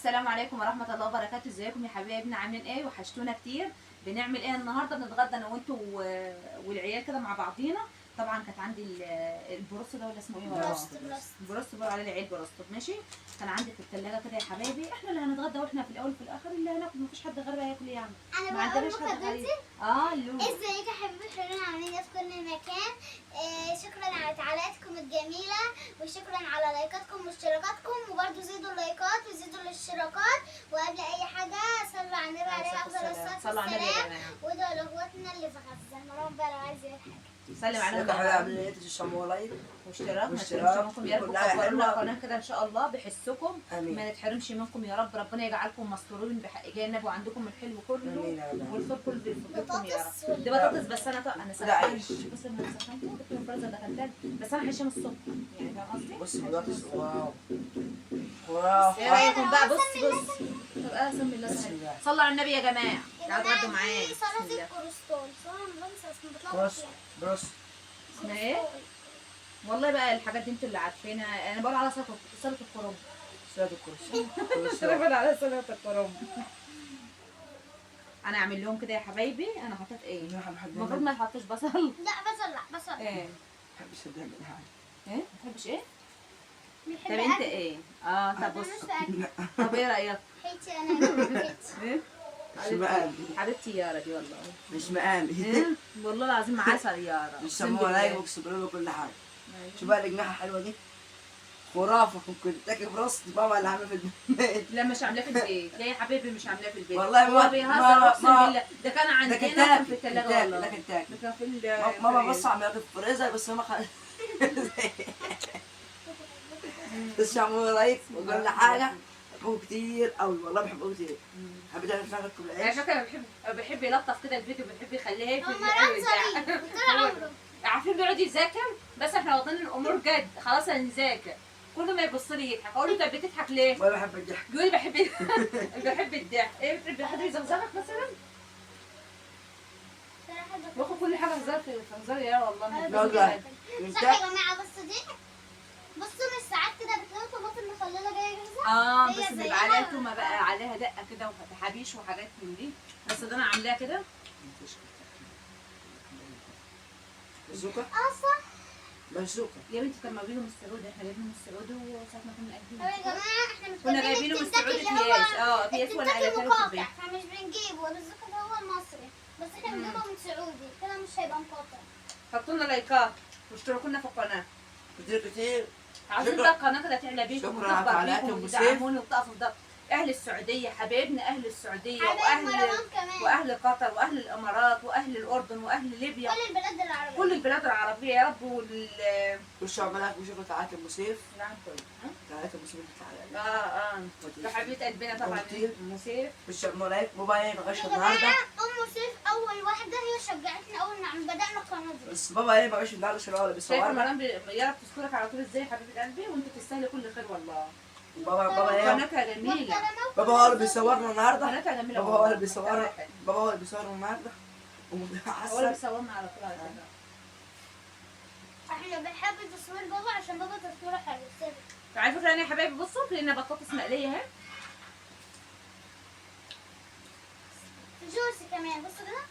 السلام عليكم ورحمه الله وبركاته. ازيكم يا حبايبنا؟ عاملين ايه؟ وحشتونا كتير. بنعمل ايه النهارده؟ بنتغدى انا وانتوا والعيال كده مع بعضينا. طبعا كانت عندي البروست ده ولا اسمه ايه؟ البروست بقول عليه العيد بروست. ماشي. كان عندي في الثلاجه كده يا حبايبي. احنا اللي هنتغدى واحنا في الاول وفي الاخر اللي هناكل، مفيش حد غيرنا هياكل يعني. انا ما عندناش حد غريب. اللولو. ازيك يا حبيبي؟ حلوين عاملين ايه في كل مكان؟ شكرا على تعليقاتكم الجميله، وشكرا على لايكاتكم واشتراكاتكم، وبرده زيدوا اللايكات وزيدوا الاشتراكات. وقبل اي حاجه صلوا على النبي عليه افضل الصلاه والسلام، وادعوا لاخواتنا اللي في غزه. مروان بقى لو عايز يقول حاجه سلم على النبي. عاملين تشموا لايك واشتراك. ما تحرمش منكم يا رب. وكبروا لنا القناه كده ان شاء الله بحسكم. ما نتحرمش منكم يا رب. ربنا يجعلكم مسرورين بحق جانب، وعندكم الحلو كله والخير كله بيفضلكم يا رب. دي بطاطس بس انا سخنت. بص انا سخنت كنت مفرزه دخلتها، بس انا هشام الصبح يعني. فاهم قصدي؟ بص بطاطس واو ايه رايكم بقى؟ بص طب سمي الله. صلوا على النبي يا جماعه. تعالوا اتغدوا معايا. صلاه الكوليسترول. صلاه بنسى اسمه بروس اسمها ايه؟ والله بقى الحاجات دي انتوا اللي عارفينها. انا بقول على سلطه الكرنب. سلطه الكرنب. انا بقول على سلطه الكرنب. انا اعمل لهم كده يا حبايبي. انا حطيت ايه؟ المفروض ما نحطش بصل. لا بصل ايه؟ ما بحبش ابدا من حاجه. ايه؟ ما بتحبش ايه؟ طب انت ايه؟ طب بص. طب ايه رايك؟ حيتي انا ايه؟ مش مقامي حبيبتي يارا دي والله. مش مقامي. ايه؟ والله العظيم عسل يارا. مش سموها لايك وكسبوا له كل حاجه. شوف بقى الجناحه حلوه دي خرافه. كنت تاكل براس بابا اللي عامله في البيت. لا مش عاملاه في البيت. لا يا حبيبي مش عاملاه في البيت. والله هو بيهزر اقسم بالله. ده كان عندنا كان في الثلاجه والله. ده كان تاكل. ده كان في ماما بص عماله في الفريزر بس ما تشموا لايك وكل حاجه. بحبه كتير قوي والله. بحبه كتير. حبيت انا اشارككم العيش. على فكره بحب يلطف كده الفيديو. بحب يخليها في طول عمره. عارفين بيقعد يذاكر، بس احنا واخدين الامور جد. خلاص هنذاكر. كل ما يبص لي يضحك. اقول له انت بتضحك ليه؟ ولا بحب الضحك. يقول لي بحب الضحك. ايه بتحب حد يزغزغك مثلا؟ باخد كل حاجه هزار في هزار يا والله. صح يا جماعه. بصوا دي، بصوا من ساعات كده بتلاقوا طماطم مخلله جايه جاهزه. بس بيبقى عليها تومه بقى، عليها دقه كده وحبيش وحاجات من دي. بس ده انا عاملاها كده. بازوكا؟ صح بازوكا يا بنتي طب ما جايبينه من السعوديه. احنا جايبينه من السعوديه وساعه ما كنا طب قاعدين. يا جماعه احنا مش كنا جايبينه من السعوديه اكياس ولا الكنتاكي اكلته في مقاطع، البيت. فمش بنجيبه. والبازوكا ده هو المصري، بس احنا بنجيبه من سعودي كده مش هيبقى مقاطع. حطوا لنا لايكات واشتركوا لنا في القناه. كتير. عايزين بقى القناه كده تعلى بيكم شكرا على تعليقاتكم وتدعموني وتقفوا في ضهري. اهل السعوديه حبايبنا، اهل السعوديه حبايب مروان كمان، واهل قطر واهل الامارات واهل الاردن واهل ليبيا. كل البلاد العربيه، كل البلاد العربيه يا رب. والشعب ملاك وشكرا تعالى ابو سيف. نعم كله. تعالى ابو سيف تعالى. ده حبيبه قلبنا طبعا ام سيف. والشعب ملاك بابا ما غش يا النهارده. جماعه ام سيف اول واحده هي شجعتنا اول ما بدانا القناه دي. بس بابا ما غش النهارده عشان هو اللي شايفه بيصورنا. مرام يا رب تذكرك على طول ازاي حبيبه قلبي، وانت تستاهلي كل خير والله. بابا ايه؟ قناتها جميله. بابا هو اللي بيصورنا النهارده. قناتها جميله. بابا هو اللي بيصورنا. بابا هو اللي بيصورنا النهارده. هو اللي بيصورنا على طول على فكره. احنا بنحب تصوير بابا عشان بابا تصويره حلو. على فكره انا يا حبايبي بصوا لنا بطاطس مقليه اهي. جوسي كمان. بصوا كده.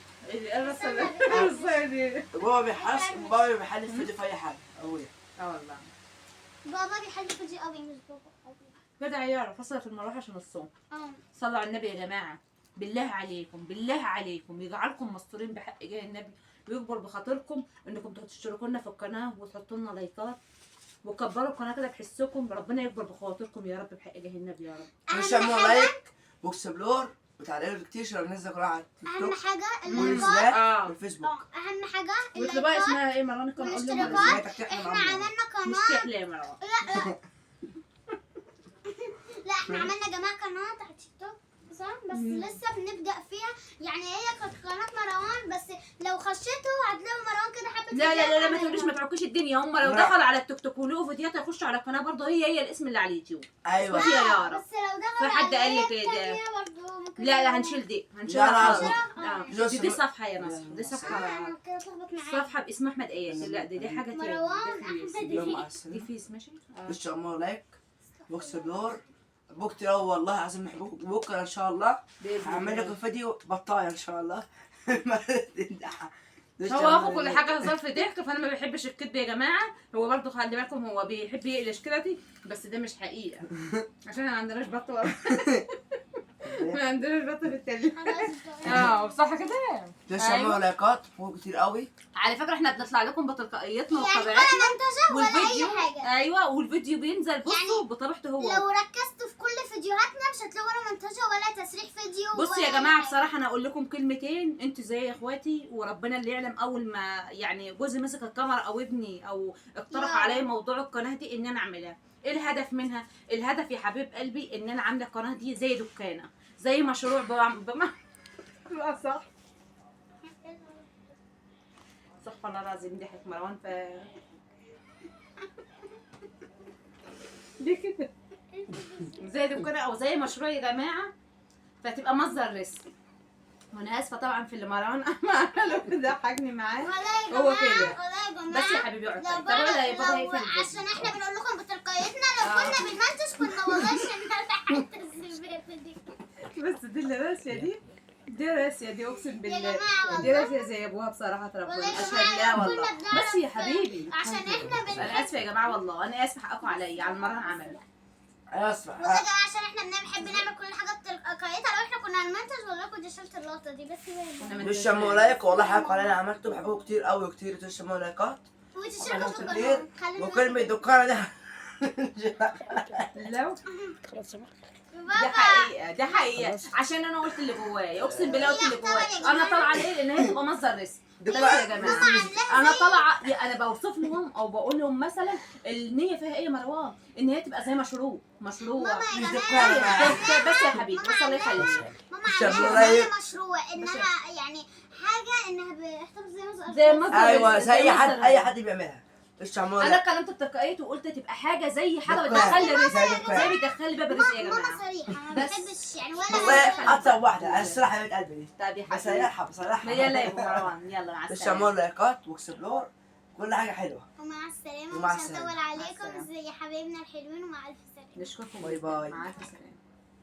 بابا بيحس بابا بيحل الفيديو في اي حاجه قويه. والله بابا بيحل فيديو قوي مش بابا قوي كده عيال. فصلت المروحه عشان الصوم. صلوا على النبي يا جماعه. بالله عليكم بالله عليكم يجعلكم مستورين بحق جاه النبي، ويكبر بخاطركم انكم تشتركوا لنا في القناه وتحطوا لنا لايكات وكبروا القناه كده بحسكم. ربنا يكبر بخاطركم يا رب بحق جاه النبي يا رب. وشموا لايك واكسبلور وتعليقات كتير عشان ننزل قناه على التيك اهم توك حاجه والانستغرام والفيسبوك. اهم حاجه قلت بقى اسمها ايه مروان؟ كان قول لهم احنا عملنا مش قناه. تحلى يا مروان. لا احنا عملنا يا جماعه قناه على تيك توك صح، بس لسه بنبدا فيها. يعني هي كانت قناه مروان، بس لو خشيتوا هتلاقوا مروان كده حبه. لا ما تقوليش ما تعكوش الدنيا. هم لو دخلوا على التيك توك ولقوا فيديوهات يخشوا على القناه برضه. هي الاسم اللي على اليوتيوب. ايوه يا يارا. بس لو دخلوا في حد قال لي كده. لا هنشيل دي. دي صفحه يا نصر. دي صفحه باسم احمد اياس. لا دي حاجه تاني. مروان احمد دي فيس. ماشي. وشموا لايك واكسبلور بحبوك كتير قوي والله العظيم، بحبوك. بكره ان شاء الله بإذن هعمل الله. لكم فيديو بطايه ان شاء الله. هو اخو كل حاجه هزار في ضحك، فانا ما بحبش الكذب يا جماعه. هو برضه خلي بالكم هو بيحب يقلش كده دي، بس ده مش حقيقه عشان ما عندناش بط ورا. ما عندناش بط في التلاجة. خلاص صح كده. تسمعوا لايكات بحبوك كتير قوي. على فكره احنا بنطلع لكم بتلقائيتنا يعني ولا وطبيعتنا منتجه ولا والفيديو. اي حاجه. ايوه والفيديو بينزل بصوا يعني بطبيعته هو. لو ركزتوا في كل فيديوهاتنا مش هتلاقوا ولا منتجه ولا تسريح فيديو. بصوا يا ولا جماعه أي حاجة. بصراحه انا اقول لكم كلمتين، انتوا زي اخواتي وربنا اللي يعلم. اول ما يعني جوزي مسك الكاميرا او ابني او اقترح يا. عليا موضوع القناه دي ان انا اعملها، ايه الهدف منها؟ الهدف يا حبيب قلبي ان انا عامله القناه دي زي دكانه، زي مشروع لا صح. استغفر الله العظيم ضحك مروان ليه كده؟ زي دكانه او زي مشروع يا جماعه، فتبقى مصدر رزق. وانا اسفه طبعا في اللي مروان عمله ضحكني معاه. والله يا هو جماعه كده. والله يا جماعه بس يا حبيبي اقعد لو طيب. طب ولا يا بابا لو هيقفل الفيديو. عشان احنا بنقول لكم بتلقائيتنا لو كنا بنمنتج كنا والله شلنا حته الزباله دي. بس دي اللي راسيه دي راسيه دي اقسم بالله. جماعة دي والله. راسيه زي ابوها بصراحه ربنا والله يا اشهد جماعه لا لو والله. كنا بنعرف بس يا حبيبي عشان احنا انا بنحب اسفه يا جماعه والله، انا اسفه حقكم عليا على المره عمل. اسمع والله يا جماعه عشان احنا بنحب نعمل كل حاجه بتلقائيتها. لو احنا كنا هنمنتج والله كنت شلت اللقطه دي. بس تسمعوا لايك والله حقكم علينا عملته. بحبوك كتير قوي وكتير. تسمعوا لايكات وتشتركوا في كتير. القناه. وكلمة دكانة ده لو دي بابا حقيقة دي حقيقة عشان انا قلت اللي جوايا، اقسم بالله قلت اللي جوايا. انا طالعة ليه؟ لان هي تبقى مصدر رزق. بس يا جماعة انا طالعة انا بوصف لهم او بقول لهم مثلا النية فيها ايه يا مروان؟ ان هي تبقى زي مشروع مش يا دكانة. بس يا حبيبي بص الله يخليك. ماما شابوا عملها زي لايك. مشروع انها يعني حاجه انها بتحتفظ زي مصدر زي مصدر ايوه رزق، زي اي حد مصدر اي رزق. حد بيعملها. تسمعوا انا لايك. اتكلمت بتلقائية وقلت تبقى حاجة زي حاجة دكان. بتدخل رزق، زي دكان. زي بتدخل باب رزق يا ماما جماعة. صريحه ما بس. بحبش يعني ولا والله اكتر واحدة انا الصراحة حبيبة قلبي دي. طب يا حبيبي بصراحة يلا يا ابو مروان يلا مع تسمعوا السلامة. لايكات واكسبلور كل حاجة حلوة. ومع السلامه ومع مش السلامة. هنطول مع عليكم السلامة. زي حبايبنا الحلوين ومع الف سلامه. نشكركم باي باي. مع الف سلامة.